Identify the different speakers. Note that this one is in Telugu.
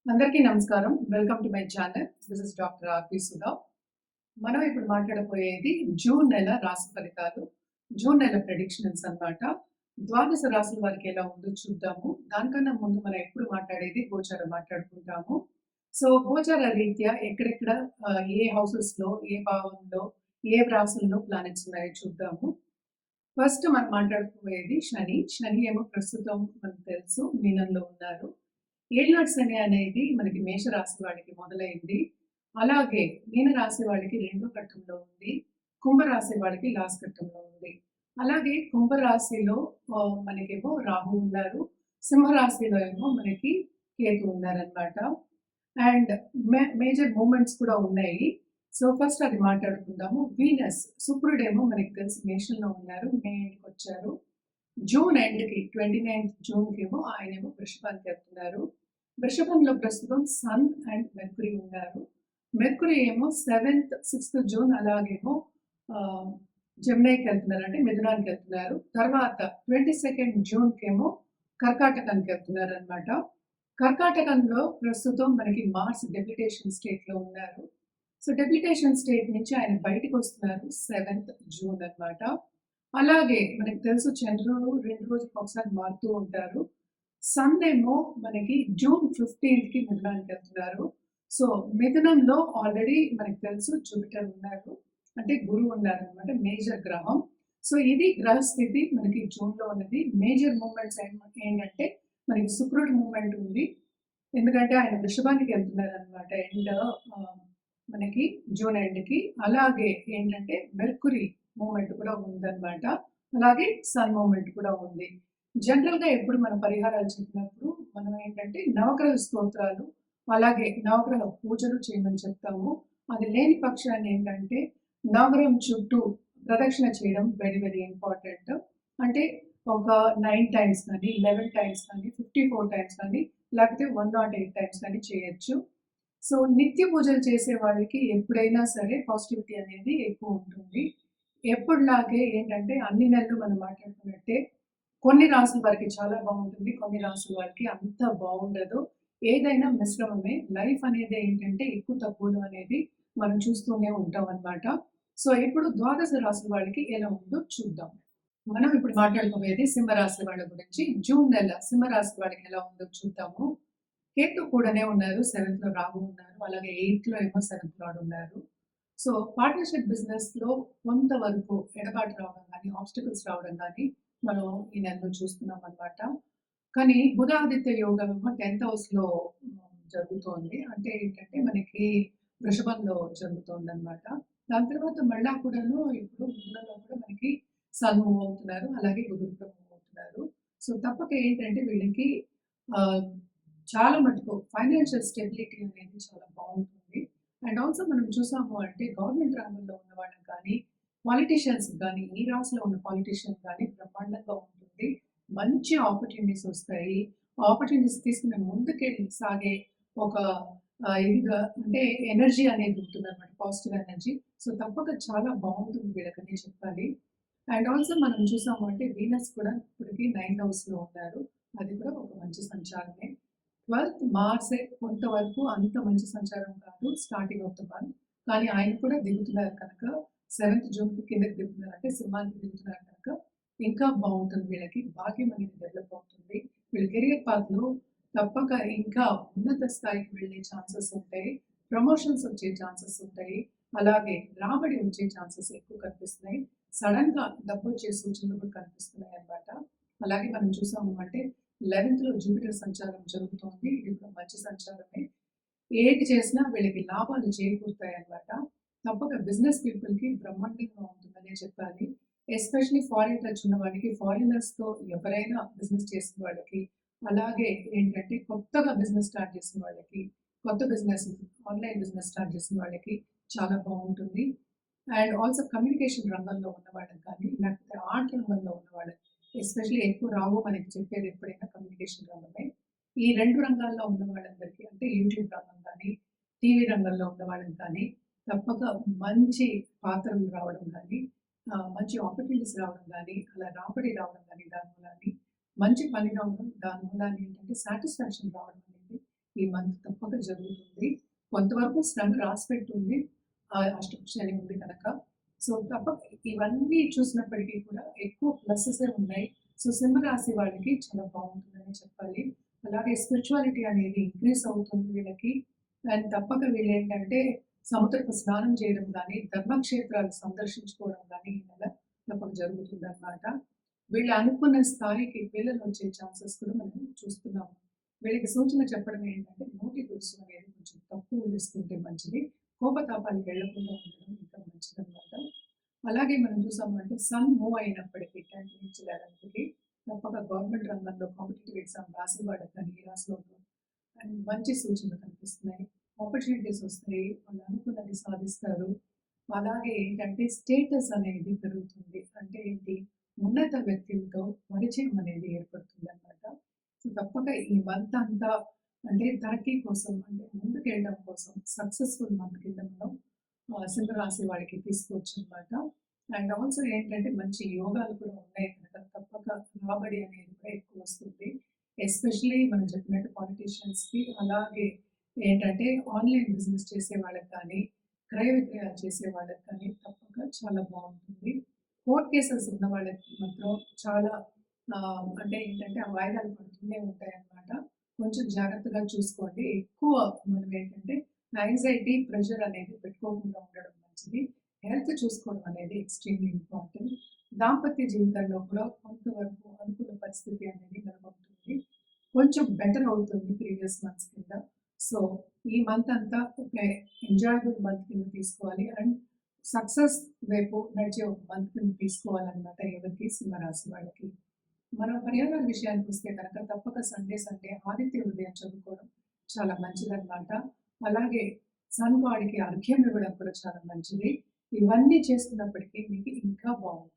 Speaker 1: అందరికీ నమస్కారం. Welcome to my channel. This is doctor RP Sudha. మనం ఇప్పుడు మాట్లాడబోయేది జూన్ నెల రాశి ఫలితాలు. జూన్ నెల ప్రెడిక్షన్స్ అన్నమాట. ద్వాదశ రాశుల వారికి ఎలా ఉందో చూద్దాము. దానికన్నా ముందు మనం ఎప్పుడు మాట్లాడేది గోచారం మాట్లాడుకుంటాము. సో, గోచార రీత్యా ఎక్కడెక్కడ ఏ హౌసెస్‌లో, ఏ భావంలో, ఏ రాశుల్లో ప్లానెట్స్ ఉన్నాయో చూద్దాము. ఫస్ట్ మనం మాట్లాడుకోబోయేది శని. శని ఏమో ప్రస్తుతం మనకు తెలుసు మీనంలో ఉన్నారు. ఏలినాటి శని అనేది మనకి మేషరాశి వాళ్ళకి మొదలైంది. అలాగే మీనరాశి వాళ్ళకి రెండో ఘట్టంలో ఉంది. కుంభరాశి వాళ్ళకి లాస్ట్ ఘట్టంలో ఉంది. అలాగే కుంభరాశిలో మనకేమో రాహు ఉన్నారు. సింహరాశిలో ఏమో మనకి కేతు ఉన్నారనమాట. అండ్ మేజర్ మూమెంట్స్ కూడా ఉన్నాయి. సో ఫస్ట్ అది మాట్లాడుకుందాము. వీనస్ శుక్రుడేమో మనకి తెలుసు మేషంలో ఉన్నారు. మే ఎండ్‌కి వచ్చారు. జూన్ ఎండ్‌కి 29th జూన్‌కేమో ఆయనేమో వృషభానికి వెళ్తున్నారు. వృషభంలో ప్రస్తుతం సన్ అండ్ మెర్కురీ ఉన్నారు. మెర్కురీ ఏమో 6th జూన్ అలాగేమో ఆహ్, జెమినీకి వెళ్తున్నారు. అంటే మిథునానికి వెళ్తున్నారు. తర్వాత 22nd జూన్‌కేమో కర్కాటకానికి వెళ్తున్నారనమాట. కర్కాటకంలో ప్రస్తుతం మనకి మార్స్ డెప్యుటేషన్ స్టేట్‌లో ఉన్నారు. సో, డెప్యుటేషన్ స్టేట్ నుంచి ఆయన బయటికొస్తున్నారు 7th జూన్ అన్నమాట. అలాగే మనకు తెలుసు చంద్రుడు 2 రోజులకు ఒకసారి మారుతూ ఉంటారు. సన్ ఏమో మనకి జూన్ 15కి మిథునానికి వెళ్తున్నారు. సో, మిథునంలో ఆల్రెడీ మనకు తెలుసు జూపిటర్ ఉన్నారు. అంటే గురువు ఉన్నారనమాట మేజర్ గ్రహం. సో, ఇది గ్రహస్థితి మనకి జూన్‌లో ఉన్నది. మేజర్ మూవ్‌మెంట్స్ ఏంటంటే మనకి శుక్రుడి మూవ్‌మెంట్ ఉంది. ఎందుకంటే ఆయన వృషభానికి వెళ్తున్నారనమాట మనకి జూన్ ఎండ్‌కి. అలాగే ఏంటంటే మెర్కురీ మూవ్‌మెంట్ కూడా ఉందనమాట. అలాగే సన్ మూవ్‌మెంట్ కూడా ఉంది. జనరల్‌గా ఎప్పుడు మనం పరిహారాలు చెప్పినప్పుడు మనం ఏంటంటే నవగ్రహ స్తోత్రాలు, అలాగే నవగ్రహ పూజలు చేయమని చెప్తాము. అది లేని పక్షాన ఏంటంటే నవగ్రహం చుట్టూ ప్రదక్షిణ చేయడం వెరీ వెరీ ఇంపార్టెంట్. అంటే ఒక 9 టైమ్స్ కానీ, 11 టైమ్స్ కానీ, 54 టైమ్స్ కానీ, లేకపోతే 108 టైమ్స్ కానీ చేయొచ్చు. సో, నిత్య పూజలు చేసే వాళ్ళకి ఎప్పుడైనా సరే పాజిటివిటీ అనేది ఎక్కువ ఉంటుంది. ఎప్పుడులాగే ఏంటంటే అన్ని నెలలు మనం మాట్లాడుకున్నట్టే కొన్ని రాసుల వారికి చాలా బాగుంటుంది. కొన్ని రాసుల వారికి అంత బాగుండదు. ఏదైనా మిశ్రమమే. లైఫ్ అనేది ఏంటంటే ఎక్కువ తక్కువలు అనేది మనం చూస్తూనే ఉంటాం అన్నమాట. సో, ఇప్పుడు ద్వాదశ రాసుల వాళ్ళకి ఎలా ఉందో చూద్దాం. మనం ఇప్పుడు మాట్లాడుకోబోయేది సింహరాశి వాళ్ళ గురించి. జూన్ నెల సింహరాశి వాళ్ళకి ఎలా ఉందో చూద్దాము. కేతు కూడానే ఉన్నారు. 7th రాహు ఉన్నారు. అలాగే 8th ఏమో 7th లార్డ్ ఉన్నారు. సో, పార్ట్నర్‌షిప్ బిజినెస్‌లో కొంతవరకు ఎడబాటు రావడం గానీ, ఆబ్స్టికల్స్ రావడం గానీ, మనం ఈ నెలలో చూస్తున్నాం అన్నమాట. కానీ బుధాదిత్య యోగం ఏమో 10th హౌస్‌లో జరుగుతోంది. అంటే ఏంటంటే మనకి వృషభంలో జరుగుతోందన్నమాట. దాని తర్వాత మళ్ళా కూడాను ఇప్పుడు మిథునంలో కూడా మనకి సన్ మూవ్ అవుతున్నారు. అలాగే బుధుడు కూడా మూవ్ అవుతున్నారు. సో, తప్పక ఏంటంటే వీళ్ళకి ఆహ్, చాలా మటుకు ఫైనాన్షియల్ స్టెబిలిటీ అనేది చాలా బావుంటుంది. అండ్ ఆల్సో మనం చూసాము అంటే గవర్నమెంట్ రంగంలో ఉన్న వాళ్ళకి కానీ, పాలిటీషియన్స్‌కి గానీ, ఈ రాశిలో ఉన్న పాలిటీషియన్స్ గానీ బ్రహ్మాండంగా ఉంటుంది. మంచి ఆపర్చునిటీస్ వస్తాయి. ఆపర్చునిటీస్ తీసుకుని ముందుకెళ్ళి సాగే ఒక ఇదిగా అంటే ఎనర్జీ అనేది ఉంటుందన్నమాట. Positive energy. సో, తప్పక చాలా బావుంటుంది వీళ్ళకనే చెప్పాలి. అండ్ ఆల్సో మనం చూసాము అంటే వీనస్ కూడా ఇప్పటికి 9th హౌస్‌లో ఉన్నారు. అది కూడా ఒక మంచి సంచారమే. 12th మార్సే కొంతవరకు అంత మంచి సంచారం కాదు స్టార్టింగ్ ఆఫ్ ద మంత్. కానీ ఆయన కూడా దిగుతున్నారు కనుక 7th జూన్‌కి కిందకి దిగుతున్నారు. అంటే సింహానికి దిగుతున్నారు కనుక ఇంకా బావుంటుంది వీళ్ళకి. భాగ్యం అనేది డెవలప్ అవుతుంది. వీళ్ళ కెరియర్ పాత్‌లో తప్పక ఇంకా ఉన్నత స్థాయికి వెళ్ళే ఛాన్సెస్ ఉంటాయి. ప్రమోషన్స్ వచ్చే ఛాన్సెస్ ఉంటాయి. అలాగే రాబడి వచ్చే ఛాన్సెస్ ఎక్కువ కనిపిస్తున్నాయి. సడెన్‌గా డబ్బొచ్చే సూచనలు కూడా కనిపిస్తున్నాయన్నమాట. అలాగే మనం చూసాము అంటే 11th జూపిటర్ సంచారం జరుగుతోంది. ఇది కూడా మంచి సంచారమే. ఏది చేసినా వీళ్ళకి లాభాలు చేకూరుతాయన్నమాట. తప్పక బిజినెస్ పీపుల్‌కి బ్రహ్మాండంగా ఉంటుందనే చెప్పాలి. ఎస్పెషల్లీ ఫారిన్ టచ్ ఉన్న వాళ్ళకి, ఫారినర్స్‌తో ఎవరైనా బిజినెస్ చేసిన వాళ్ళకి, అలాగే ఏంటంటే కొత్తగా బిజినెస్ స్టార్ట్ చేసిన వాళ్ళకి, కొత్త బిజినెస్ ఆన్‌లైన్ బిజినెస్ స్టార్ట్ చేసిన వాళ్ళకి చాలా బావుంటుంది. అండ్ ఆల్సో కమ్యూనికేషన్ రంగంలో ఉన్న వాళ్ళకి కానీ, లేకపోతే ఆర్ట్ రంగంలో ఉన్న వాళ్ళకి ఎస్పెషల్లీ ఎక్కువ రావు మనకి చెప్పేది ఎప్పుడైనా కమ్యూనికేషన్ రంగమే. ఈ 2 రంగాల్లో ఉన్న వాళ్ళందరికీ అంటే యూట్యూబ్ రంగం కానీ, టీవీ రంగంలో ఉన్న వాళ్ళకి కానీ తప్పక మంచి పాత్రలు రావడం గానీ, మంచి ఆపర్చునిటీస్ రావడం గానీ, అలా రాబడి రావడం గానీ దాని మూలాన్ని, మంచి పని రావడం దాని మూలాన ఏంటంటే సాటిస్ఫాక్షన్ రావడం అనేది ఈ మంత్ తప్పక జరుగుతుంది. కొంతవరకు శ్రమ రాసిపెట్టుంది. అష్టమ శని ఉంది కనుక. సో, తప్పక ఇవన్నీ చూసినప్పటికీ కూడా ఎక్కువ ప్లసెసే ఉన్నాయి. సో, సింహరాశి వాళ్ళకి చాలా బావుంటుందనే చెప్పాలి. అలాగే స్పిరిచువాలిటీ అనేది ఇంక్రీజ్ అవుతుంది వీళ్ళకి. అండ్ తప్పక వీళ్ళేంటంటే సముద్రపు స్నానం చేయడం గానీ, ధర్మక్షేత్రాలు సందర్శించుకోవడం గానీ ఈ నెల తప్పక జరుగుతుందనమాట. వీళ్ళు అనుకున్న స్థాయికి పిల్లలొచ్చే ఛాన్సెస్ కూడా మనం చూస్తున్నాము. వీళ్ళకి సూచన చెప్పడం ఏంటంటే, నోటి దురుసు అనేది కొంచెం తక్కువ వేసుకుంటే మంచిది. కోపతాపాలకు వెళ్ళకుండా ఉండడం ఇంకా మంచిదనమాట. అలాగే మనం చూసామంటే సన్ మూవ్ అయినప్పటికీ 10th నుంచి 11థ్‌కి తప్పక గవర్నమెంట్ రంగంలో కాంపిటీటివ్ ఎగ్జామ్ రాసే వాళ్ళకి కానీ, ఈ రాశిలోను అండ్ మంచి సూచనలు కనిపిస్తున్నాయి. ఆపర్చునిటీస్ వస్తాయి. వాళ్ళు అనుకున్నది సాధిస్తారు. అలాగే ఏంటంటే స్టేటస్ అనేది పెరుగుతుంది. అంటే ఏంటి? ఉన్నత వ్యక్తులతో పరిచయం అనేది ఏర్పడుతుందనమాట. సో, తప్పక ఈ మంత్ అంతా అంటే తరక్కీ కోసం అంటే ముందుకెళ్ళడం కోసం సక్సెస్‌ఫుల్ మంత్ కింద మనం సింహరాశి వాళ్ళకి తీసుకోవచ్చనమాట. అండ్ ఆల్సో ఏంటంటే మంచి యోగాలు కూడా ఉన్నాయి కనుక తప్పక రాబడి అనేది కూడా ఎక్కువొస్తుంది. ఎస్పెషల్లీ మనం చెప్పినట్టు పాలిటీషియన్స్‌కి అలాగే ఏంటంటే ఆన్‌లైన్ బిజినెస్ చేసే వాళ్ళకి కానీ, క్రయ విక్రయాలు చేసే వాళ్ళకి కానీ తప్పక చాలా బావుంటుంది. కోర్ట్ కేసెస్ ఉన్న వాళ్ళకి మాత్రం చాలా అంటే ఏంటంటే ఆ వాయిదాలు పడుతూనే ఉంటాయన్నమాట. కొంచెం జాగ్రత్తగా చూసుకోండి. ఎక్కువ మనం ఏంటంటే యాంగ్జైటీ, ప్రెషర్ అనేది పెట్టుకోకుండా ఉండడం మంచిది. హెల్త్ చూసుకోవడం అనేది ఎక్స్‌ట్రీమ్‌లీ ఇంపార్టెంట్. దాంపత్య జీవితంలో కూడా కొంతవరకు అనుకూల పరిస్థితి అనేది నెలకొంటుంది. కొంచెం బెటర్ అవుతుంది ప్రీవియస్ మంత్స్ కింద. సో, ఈ మంత్ అంతా ఒక ఎంజాయబుల్ మంత్ కింద తీసుకోవాలి. అండ్ సక్సెస్ వైపు నడిచే ఒక మంత్ కింద తీసుకోవాలనమాట ఎవరికి? సింహరాశి వాళ్ళకి. మనం పరిహారాల విషయానికొస్తే కనుక తప్పక సండే ఆదిత్య హృదయం చదువుకోవడం చాలా మంచిదనమాట. అలాగే సన్ గాడ్‌కి అర్ఘ్యం ఇవ్వడం కూడా చాలా మంచిది. ఇవన్నీ చేస్తున్నప్పటికీ మీకు ఇంకా బావుంటుంది.